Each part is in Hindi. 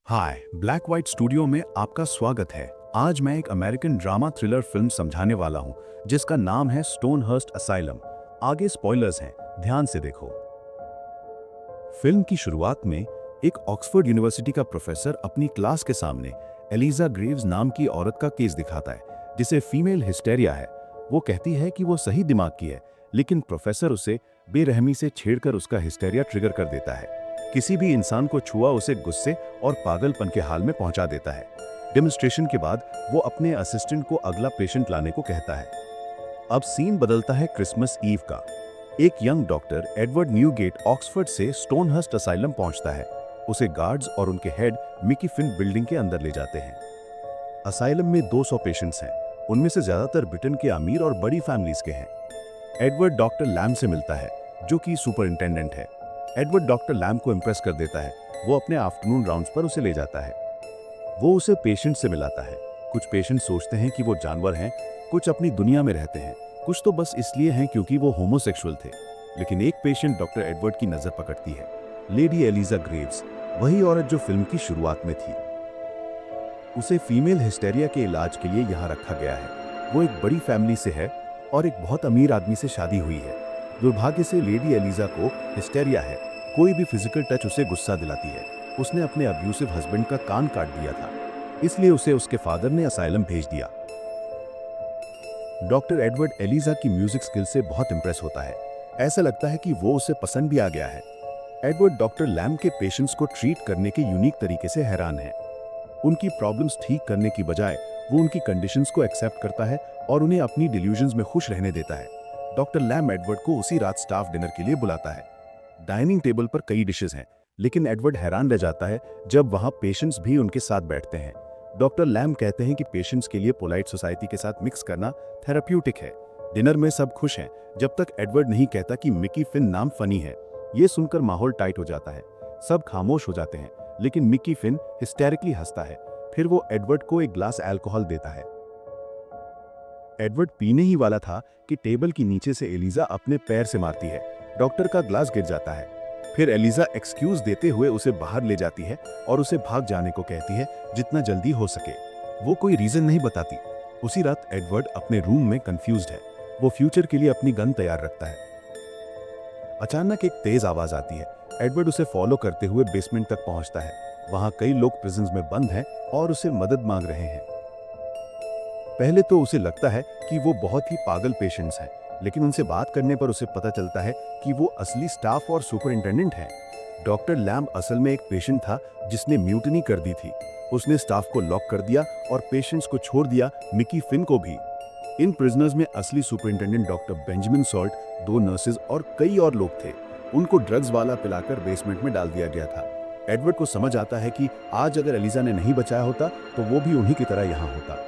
हाय, ब्लैक वाइट स्टूडियो में आपका स्वागत है। आज मैं एक अमेरिकन ड्रामा थ्रिलर फिल्म समझाने वाला हूं, जिसका नाम है स्टोनहर्स्ट असाइलम। आगे स्पॉयलर्स हैं, ध्यान से देखो। फिल्म की शुरुआत में एक ऑक्सफोर्ड यूनिवर्सिटी का प्रोफेसर अपनी क्लास के सामने एलिजा ग्रेव्स नाम की औरत का केस दिखाता है, जिसे फीमेल हिस्टेरिया है। वो कहती है कि वो सही दिमाग की है, लेकिन प्रोफेसर उसे बेरहमी से छेड़कर उसका हिस्टेरिया ट्रिगर कर देता है। किसी भी इंसान को छुआ उसे गुस्से और पागलपन के हाल में पहुंचा देता है। डेमोन्स्ट्रेशन के बाद वो अपने असिस्टेंट को अगला पेशेंट लाने को कहता है। अब सीन बदलता है क्रिसमस ईव का। एक young doctor Edward NuGet Oxford से स्टोनहर्स्ट असाइलम पहुंचता है। उसे गार्ड्स और उनके हेड मिकी फिन बिल्डिंग के अंदर ले जाते हैं। असाइलम में 200 पेशेंट्स हैं। उनमें से ज्यादातर ब्रिटेन के अमीर और बड़ी फैमिलीज के हैं। एडवर्ड डॉक्टर लैम से मिलता है, जो कि सुपरिंटेंडेंट है। एडवर्ड डॉक्टर लैम को इम्प्रेस कर देता है। वो अपने आफ्टरनून राउंड्स पर उसे ले जाता है। वो उसे पेशेंट से मिलाता है। कुछ पेशेंट सोचते हैं कि वो जानवर हैं, कुछ अपनी दुनिया में रहते हैं, कुछ तो बस इसलिए हैं क्योंकि वो होमोसेक्सुअल थे। लेकिन एक पेशेंट डॉक्टर एडवर्ड की नजर पकड़ती है, लेडी एलिजा ग्रेव्स, वही औरत जो फिल्म की शुरुआत में थी। उसे फीमेल हिस्टेरिया के इलाज के लिए यहाँ रखा गया है। वो एक बड़ी फैमिली से है और एक बहुत अमीर आदमी से शादी हुई है। दुर्भाग्य से लेडी एलिजा को हिस्टेरिया है। कोई भी फिजिकल टच उसे गुस्सा दिलाती है। उसने अपने अब्यूसिव हस्बैंड का कान काट दिया था, इसलिए उसे उसके फादर ने असाइलम भेज दिया। डॉक्टर एडवर्ड एलिजा की म्यूजिक स्किल से बहुत इंप्रेस होता है। ऐसा लगता है कि वो उसे पसंद भी आ गया है। एडवर्ड डॉक्टर लैम के पेशेंट्स को ट्रीट करने के यूनिक तरीके से हैरान है। उनकी प्रॉब्लम्स ठीक करने की बजाय वो उनकी कंडीशंस को एक्सेप्ट करता है और उन्हें अपनी डिल्यूजन्स में खुश रहने देता है। डॉक्टर लैम एडवर्ड को उसी रात स्टाफ डिनर के लिए बुलाता है। डाइनिंग टेबल पर कई डिशेस हैं, लेकिन एडवर्ड हैरान रह जाता है जब वहां पेशेंट्स भी उनके साथ बैठते हैं। डॉक्टर लैम कहते हैं कि पेशेंट्स के लिए पोलाइट सोसाइटी के साथ मिक्स करना थेराप्यूटिक है। डिनर में सब खुश हैं, जब तक एडवर्ड नहीं कहता कि मिकी फिन नाम फनी है। ये सुनकर माहौल टाइट हो जाता है। सब खामोश हो जाते हैं, लेकिन मिकी फिन हिस्टेरिकली हंसता है। फिर वो एडवर्ड को एक ग्लास अल्कोहल देता है। एडवर्ड पीने ही वाला था कि टेबल के नीचे से एलिजा अपने पैर से मारती है। डॉक्टर का ग्लास गिर जाता है। फिर एलिजा एक्सक्यूज देते हुए उसे बाहर ले जाती है और उसे भाग जाने को कहती है, जितना जल्दी हो सके। वो कोई रीजन नहीं बताती। उसी रात एडवर्ड अपने रूम में कंफ्यूज्ड है। वो फ्यूचर के लिए अपनी गन तैयार रखता है। अचानक एक तेज आवाज आती है। एडवर्ड उसे फॉलो करते हुए बेसमेंट तक पहुंचता है। वहां कई लोग प्रिजन्स में बंद हैं और उसे मदद मांग रहे हैं। पहले तो उसे लगता है कि वो बहुत ही पागल पेशेंट्स हैं, लेकिन उनसे बात करने पर उसे पता चलता है कि वो असली स्टाफ और सुपरिंटेंडेंट हैं। डॉक्टर लैम असल में एक पेशेंट था जिसने म्यूटनी कर दी थी। उसने स्टाफ को लॉक कर दिया और पेशेंट्स को छोड़ दिया, मिकी फिन को भी। इन प्रिजनर्स में असली superintendent doctor Benjamin salt, 2 nurses और कई और लोग थे। उनको ड्रग्स वाला पिलाकर बेसमेंट में डाल दिया गया था। एडवर्ड को समझ आता है कि आज अगर एलिजा ने नहीं बचाया होता तो वो भी उन्हीं की तरह यहाँ होता।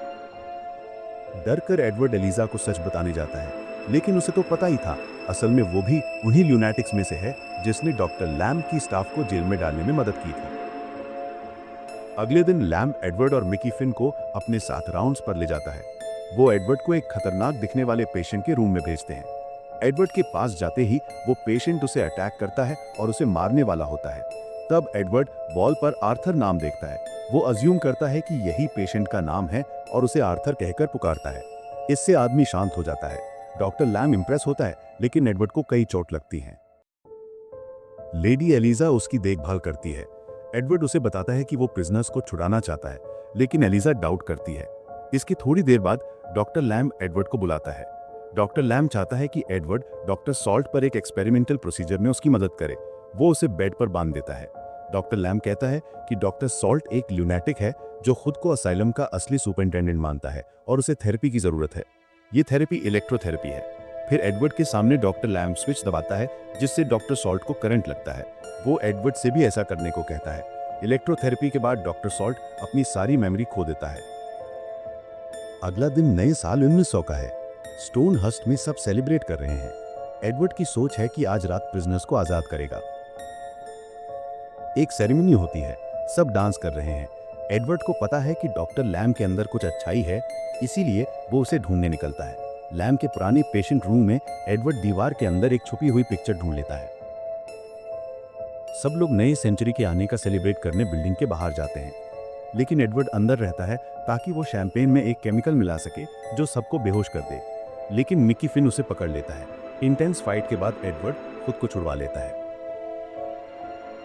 डर कर एडवर्ड एलिजा को सच बताने जाता है, लेकिन उसे तो पता ही था, असल में वो भी उन्हीं ल्यूनैटिक्स में से है जिसने डॉक्टर लैम की स्टाफ को जेल में डालने में मदद की थी। अगले दिन लैम एडवर्ड और मिकी फिन को अपने साथ राउंड्स पर ले जाता है। वो एडवर्ड को एक खतरनाक दिखने वाले पेशेंट के रूम में भेजते हैं। एडवर्ड के पास जाते ही वो पेशेंट उसे अटैक करता है और उसे मारने वाला होता है। तब एडवर्ड वॉल पर आर्थर नाम देखता है। वो अज्यूम करता है कि यही पेशेंट का नाम है और उसे आर्थर कहकर पुकारता है। इससे आदमी शांत हो जाता है। डॉक्टर लैम इंप्रेस होता है, लेकिन एडवर्ड को कई चोट लगती है। लेडी एलिजा उसकी देखभाल करती है। एडवर्ड उसे बताता है कि वो प्रिजनर्स को छुड़ाना चाहता है, लेकिन एलिजा डाउट करती है। इसकी थोड़ी देर बाद डॉक्टर लैम एडवर्ड को बुलाता है। डॉक्टर लैम चाहता है कि एडवर्ड डॉक्टर सॉल्ट पर एक एक्सपेरिमेंटल प्रोसीजर में उसकी मदद करे। वो उसे बेड पर बांध देता है। डॉक्टर लैम कहता है कि डॉक्टर सॉल्ट एक ल्यूनैटिक है जो खुद को असाइलम का असली सुपरिंटेंडेंट मानता है और उसे थेरेपी की जरूरत है। ये थेरेपी इलेक्ट्रोथेरेपी है। फिर एडवर्ड के सामने डॉक्टर लैम स्विच दबाता है, जिससे डॉक्टर सॉल्ट को करंट लगता है। वो एडवर्ड से भी ऐसा करने को कहता है। इलेक्ट्रोथेरेपी के बाद डॉक्टर सॉल्ट अपनी सारी मेमोरी खो देता है। अगला दिन नए साल 1900 का है। स्टोनहर्स्ट में सब सेलिब्रेट कर रहे हैं। एडवर्ड की सोच है कि आज रात प्रिजनर्स को आजाद करेगा। एक सेरेमनी होती है, सब डांस कर रहे हैं। एडवर्ड को पता है कि डॉक्टर लैम के अंदर कुछ अच्छाई है, इसीलिए वो उसे ढूंढने निकलता है। लैम के पुराने पेशेंट रूम में एडवर्ड दीवार के अंदर एक छुपी हुई पिक्चर ढूंढ लेता है। सब लोग नए सेंचुरी के आने का सेलिब्रेट करने बिल्डिंग के बाहर जाते हैं, लेकिन एडवर्ड अंदर रहता है ताकि वो शैंपेन में एक केमिकल मिला सके जो सबको बेहोश कर दे। लेकिन मिकी फिन उसे पकड़ लेता है। इंटेंस फाइट के बाद एडवर्ड खुद को छुड़वा लेता है।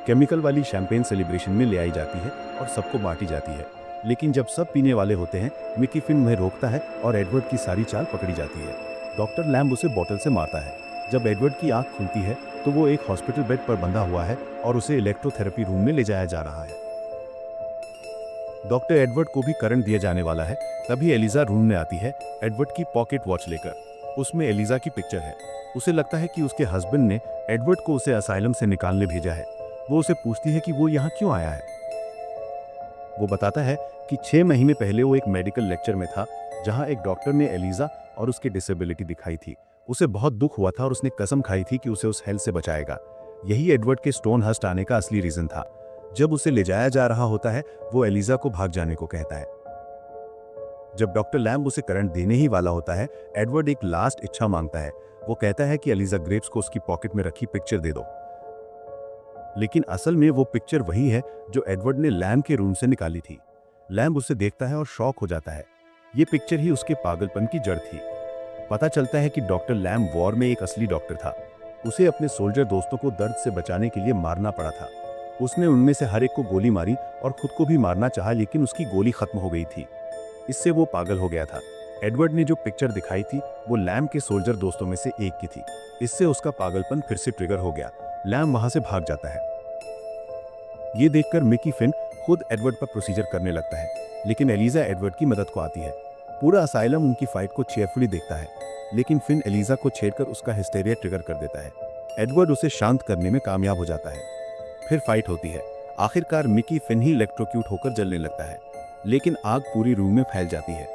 केमिकल वाली शैंपेन सेलिब्रेशन में ले आई जाती है और सबको बांटी जाती है, लेकिन जब सब पीने वाले होते हैं मिकी फिन उन्हें रोकता है और एडवर्ड की सारी चाल पकड़ी जाती है। डॉक्टर लैम्ब उसे बोतल से मारता है। जब एडवर्ड की आंख खुलती है तो वो एक हॉस्पिटल बेड पर बंधा हुआ है और उसे इलेक्ट्रोथेरेपी रूम में ले जाया जा रहा है। डॉक्टर एडवर्ड को भी करंट दिया जाने वाला है। तभी एलिजा रूम में आती है एडवर्ड की पॉकेट वॉच लेकर। उसमें एलिजा की पिक्चर है। उसे लगता है कि उसके हस्बैंड ने एडवर्ड को उसे असाइलम से निकालने भेजा है। वो उसे पूछती है कि वो यहाँ क्यों आया है। वो बताता है कि 6 महीने पहले वो एक मेडिकल लेक्चर में था जहाँ एक डॉक्टर ने एलिजा और उसकी डिसेबिलिटी दिखाई थी। उसे बहुत दुख हुआ था और उसने कसम खाई थी कि उसे उस हेल से बचाएगा। यही एडवर्ड के स्टोनहर्स्ट आने का असली रीजन था। जब उसे ले जाया जा रहा होता है वो एलिजा को भाग जाने को कहता है। जब डॉक्टर लैम्ब उसे करंट देने ही वाला होता है एडवर्ड एक लास्ट इच्छा मांगता है। वो कहता है कि एलिजा ग्रेव्स को उसकी पॉकेट में रखी पिक्चर दे दो। लेकिन असल में वो पिक्चर वही है जो एडवर्ड ने लैम्ब के रूम से निकाली थी। लैम्ब उसे देखता है और शॉक हो जाता है। ये पिक्चर ही उसके पागलपन की जड़ थी। पता चलता है कि डॉक्टर लैम्ब वॉर में एक असली डॉक्टर था। उसे अपने सोल्जर दोस्तों को दर्द से बचाने के लिए मारना पड़ा था। उसने उनमें से हर एक को गोली मारी और खुद को भी मारना चाहा, लेकिन उसकी गोली खत्म हो गई थी। इससे वो पागल हो गया था। एडवर्ड ने जो पिक्चर दिखाई थी वो लैम्ब के सोल्जर दोस्तों में से एक की थी। इससे उसका पागलपन फिर से ट्रिगर हो गया। लैम्ब वहां से भाग जाता है। ये देखकर मिकी फिन खुद एडवर्ड पर प्रोसीजर करने लगता है, लेकिन एलिजा एडवर्ड की मदद को आती है। पूरा असाइलम उनकी फाइट को चेयरफुली देखता है, लेकिन फिन एलिजा को छेड़कर उसका हिस्टेरिया ट्रिगर कर देता है। एडवर्ड उसे शांत करने में कामयाब हो जाता है। फिर फाइट होती है। आखिरकार मिकी फिन ही इलेक्ट्रोक्यूट होकर जलने लगता है, लेकिन आग पूरी रूम में फैल जाती है।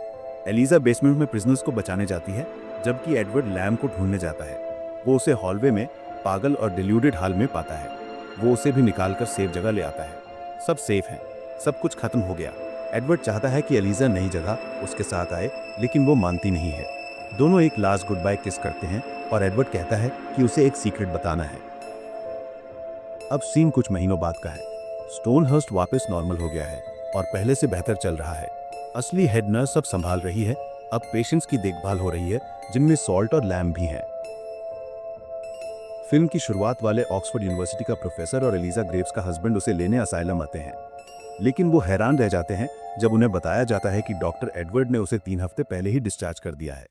एलिजा बेसमेंट में प्रिजनर्स को बचाने जाती है, जबकि एडवर्ड लैम्ब को ढूंढने जाता है। वो उसे हॉलवे में पागल और डिल्यूडेड हाल में पाता है। वो उसे भी निकालकर सेफ जगह ले आता है। सब सेफ है, सब कुछ खत्म हो गया। एडवर्ड चाहता है कि एलिजा नई जगह उसके साथ आए, लेकिन वो मानती नहीं है। दोनों एक लास्ट गुड बाय किस करते हैं और एडवर्ड कहता है कि उसे एक सीक्रेट बताना है। अब सीन कुछ महीनों बाद का है। स्टोनहर्स्ट वापस नॉर्मल हो गया है और पहले से बेहतर चल रहा है। असली हेड नर्स सब संभाल रही है। अब पेशेंट्स की देखभाल हो रही है, जिनमें सॉल्ट और लैम्ब भी हैं। फिल्म की शुरुआत वाले ऑक्सफोर्ड यूनिवर्सिटी का प्रोफेसर और एलिजा ग्रेव्स का हस्बैंड उसे लेने असाइलम आते हैं, लेकिन वो हैरान रह जाते हैं जब उन्हें बताया जाता है कि डॉक्टर एडवर्ड ने उसे 3 हफ्ते पहले ही डिस्चार्ज कर दिया है।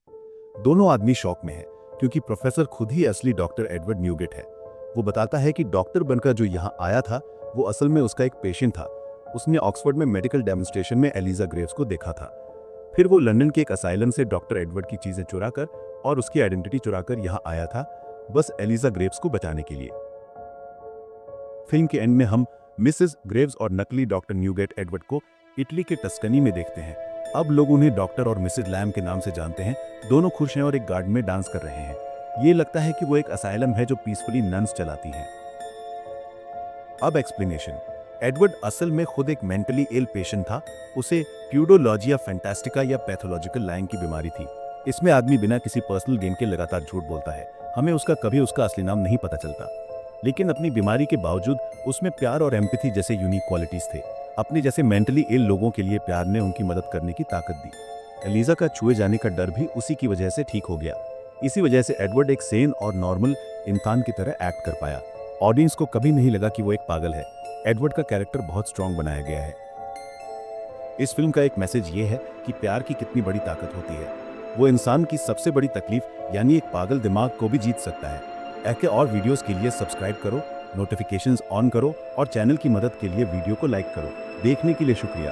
दोनों आदमी शॉक में है, क्योंकि प्रोफेसर खुद ही असली डॉक्टर एडवर्ड न्यूगेट है। वो बताता है कि डॉक्टर बनकर जो यहाँ आया था वो असल में उसका एक पेशेंट था। उसने ऑक्सफोर्ड में मेडिकल डेमोन्स्ट्रेशन में एलिजा ग्रेव्स को देखा था। फिर वो लंदन के एक असाइलम से डॉक्टर एडवर्ड की चीजें चुराकर और उसकी आइडेंटिटी चुराकर यहाँ आया था, बस एलिजा ग्रेव्स को बचाने के लिए। फिल्म के एंड में हम मिसेस ग्रेव्स और नकली डॉक्टर न्यूगेट एडवर्ड को इटली के टस्कनी में देखते हैं। अब लोग उन्हें डॉक्टर और मिसेस लैम्ब के नाम से जानते हैं। दोनों खुश हैं और एक गार्डन में डांस कर रहे हैं। ये लगता है कि वो एक असाइलम है जो पीसफुली नन्स चलाती हैं। अब एक्सप्लेनेशन। एडवर्ड असल में खुद एक मेंटली इल पेशेंट था। उसे प्यूडोलॉजिया फैंटास्टिका या पैथोलॉजिकल लाइन की बीमारी थी। इसमें आदमी बिना किसी पर्सनल गेन के लगातार झूठ बोलता है। हमें कभी उसका असली नाम नहीं पता चलता, लेकिन अपनी बीमारी के बावजूद उसमें प्यार और एम्पैथी जैसे यूनिक क्वालिटीज थे। अपने जैसे मेंटली इल लोगों के लिए प्यार ने उनकी मदद करने की ताकत दी। एलिजा का छुए जाने का डर भी उसी की वजह से ठीक हो गया। इसी वजह से एडवर्ड एक सेन और नॉर्मल इंसान की तरह एक्ट कर पाया। ऑडियंस को कभी नहीं लगा कि वो एक पागल है। एडवर्ड का कैरेक्टर बहुत स्ट्रांग बनाया गया है। इस फिल्म का एक मैसेज ये है कि प्यार की कितनी बड़ी ताकत होती है। वो इंसान की सबसे बड़ी तकलीफ यानी एक पागल दिमाग को भी जीत सकता है। ऐसे और वीडियोस के लिए सब्सक्राइब करो, नोटिफिकेशंस ऑन करो और चैनल की मदद के लिए वीडियो को लाइक करो। देखने के लिए शुक्रिया।